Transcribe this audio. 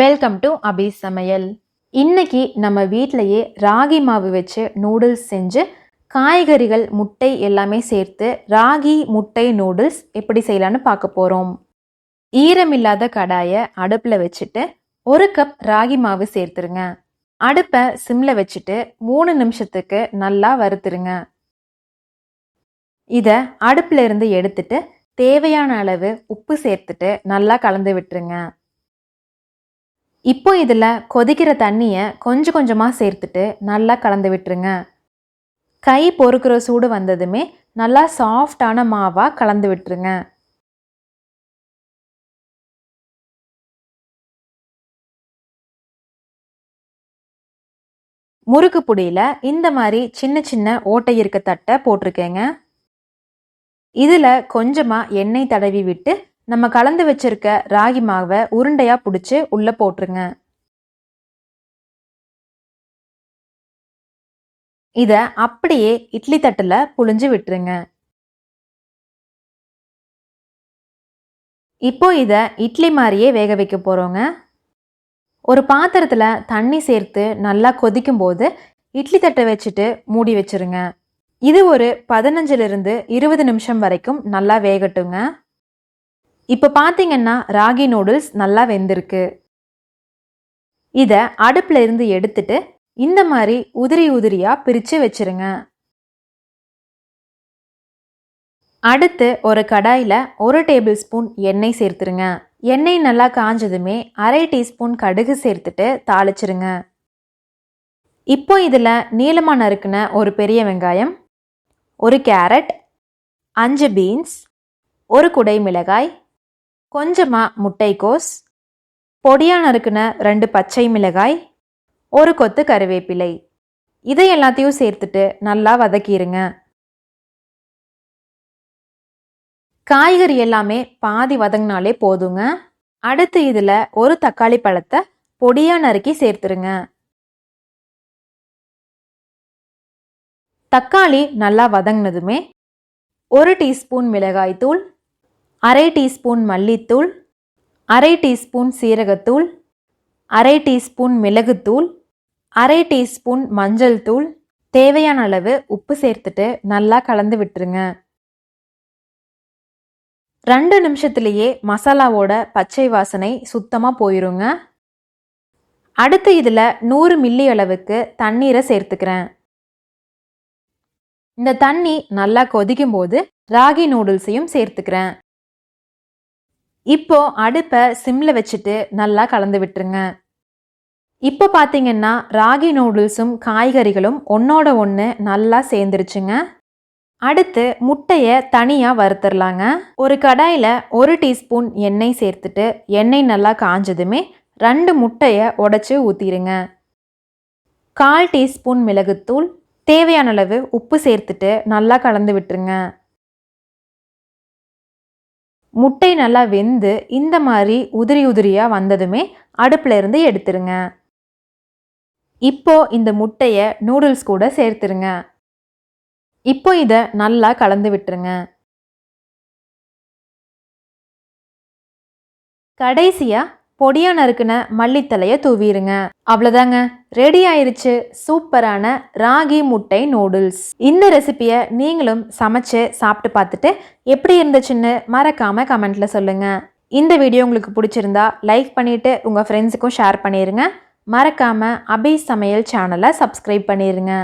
Welcome to அபி சமையல். இன்னைக்கு நம்ம வீட்டிலையே ராகி மாவு வச்சு நூடுல்ஸ் செஞ்சு காய்கறிகள் முட்டை எல்லாமே சேர்த்து ராகி முட்டை நூடுல்ஸ் எப்படி செய்யலான்னு பார்க்க போகிறோம். ஈரமில்லாத கடாயை அடுப்பில் வச்சுட்டு 1 கப் ராகி மாவு சேர்த்துருங்க. அடுப்பை சிம்மில் வச்சுட்டு 3 நிமிஷத்துக்கு நல்லா வறுத்துருங்க. இதை அடுப்பில் இருந்து எடுத்துட்டு தேவையான அளவு உப்பு சேர்த்துட்டு நல்லா கலந்து விட்டுருங்க. இப்போ இதில் கொதிக்கிற தண்ணியை கொஞ்சம் கொஞ்சமாக சேர்த்துட்டு நல்லா கலந்து விட்டுருங்க. கை பொறுக்கிற சூடு வந்ததுமே நல்லா சாஃப்டான மாவாக கலந்து விட்டுருங்க. முறுக்கு புடியில் இந்த மாதிரி சின்ன சின்ன ஓட்டை இருக்க தட்டை போட்டிருக்கேங்க. இதில் கொஞ்சமாக எண்ணெய் தடவி விட்டு நம்ம கலந்து வச்சிருக்க ராகி மாவை உருண்டையாக பிடிச்சி உள்ளே போட்டுருங்க. இதை அப்படியே இட்லி தட்டில் புழிஞ்சு விட்டுருங்க. இப்போ இதை இட்லி மாதிரியே வேக வைக்க போகிறோங்க. ஒரு பாத்திரத்தில் தண்ணி சேர்த்து நல்லா கொதிக்கும் போது இட்லி தட்டை வச்சுட்டு மூடி வச்சிருங்க. இது ஒரு 15-20 நிமிஷம் வரைக்கும் நல்லா வேகட்டுங்க. இப்போ பார்த்தீங்கன்னா ராகி நூடுல்ஸ் நல்லா வெந்திருக்கு. இதை அடுப்பில் இருந்து எடுத்துட்டு இந்த மாதிரி உதிரி உதிரியாக பிரித்து வச்சிருங்க. அடுத்து ஒரு கடாயில் 1 டேபிள் ஸ்பூன் எண்ணெய் சேர்த்துருங்க. எண்ணெய் நல்லா காஞ்சதுமே 1/2 டீஸ்பூன் கடுகு சேர்த்துட்டு தாளிச்சிருங்க. இப்போ இதில் நீளமாக நறுக்குன ஒரு பெரிய வெங்காயம், 1 கேரட், 5 பீன்ஸ், 1 குடை மிளகாய், கொஞ்சமாக முட்டைக்கோஸ், பொடியாக நறுக்குன 2 பச்சை மிளகாய், 1 கொத்து கருவேப்பிலை, இதை எல்லாத்தையும் சேர்த்துட்டு நல்லா வதக்கிடுங்க. காய்கறி எல்லாமே பாதி வதங்கினாலே போதுங்க. அடுத்து இதில் 1 தக்காளி பழத்தை பொடியாக நறுக்கி சேர்த்துருங்க. தக்காளி நல்லா வதங்கினதுமே 1 டீஸ்பூன் மிளகாய் தூள், 1/2 டீஸ்பூன் மல்லித்தூள், 1/2 டீஸ்பூன் சீரகத்தூள், 1/2 டீஸ்பூன் மிளகுத்தூள், 1/2 டீஸ்பூன் மஞ்சள் தூள், தேவையான அளவு உப்பு சேர்த்துட்டு நல்லா கலந்து விட்டுருங்க. 2 நிமிஷத்துலேயே மசாலாவோட பச்சை வாசனை சுத்தமாக போயிருங்க. அடுத்து இதில் 100 மில்லி அளவுக்கு தண்ணீரை சேர்த்துக்கிறேன். இந்த தண்ணி நல்லா கொதிக்கும் போது ராகி நூடுல்ஸையும் சேர்த்துக்கிறேன். இப்போ அடுப்பை சிம்மில் வச்சுட்டு நல்லா கலந்து விட்டுருங்க. இப்போ பார்த்தீங்கன்னா ராகி நூடுல்ஸும் காய்கறிகளும் ஒன்றோட ஒன்று நல்லா சேர்ந்துருச்சுங்க. அடுத்து முட்டையை தனியாக வறுத்துடலாங்க. ஒரு கடாயில் 1 டீஸ்பூன் எண்ணெய் சேர்த்துட்டு எண்ணெய் நல்லா காஞ்சதுமே 2 முட்டையை உடைச்சி ஊற்றிடுங்க. 1/4 டீஸ்பூன் மிளகுத்தூள், தேவையான அளவு உப்பு சேர்த்துட்டு நல்லா கலந்து விட்டுருங்க. முட்டை நல்லா வெந்து இந்த மாதிரி உதிரி உதிரியாக வந்ததுமே அடுப்பில் இருந்து எடுத்துருங்க. இப்போ இந்த முட்டையை நூடுல்ஸ் கூட சேர்த்துருங்க. இப்போ இதை நல்லா கலந்து விட்டுருங்க. கடைசியாக பொடியாக நறுக்குன மல்லித்தலையை தூவிடுங்க. அவ்வளோதாங்க, ரெடி ஆயிருச்சு சூப்பரான ராகி முட்டை நூடுல்ஸ். இந்த ரெசிபியை நீங்களும் சமைச்சு சாப்பிட்டு பார்த்துட்டு எப்படி இருந்துச்சுன்னு மறக்காமல் கமெண்ட்டில் சொல்லுங்கள். இந்த வீடியோ உங்களுக்கு பிடிச்சிருந்தா லைக் பண்ணிவிட்டு உங்கள் ஃப்ரெண்ட்ஸுக்கும் ஷேர் பண்ணிடுங்க. மறக்காமல் அபி சமையல் சேனலை சப்ஸ்கிரைப் பண்ணிடுங்க.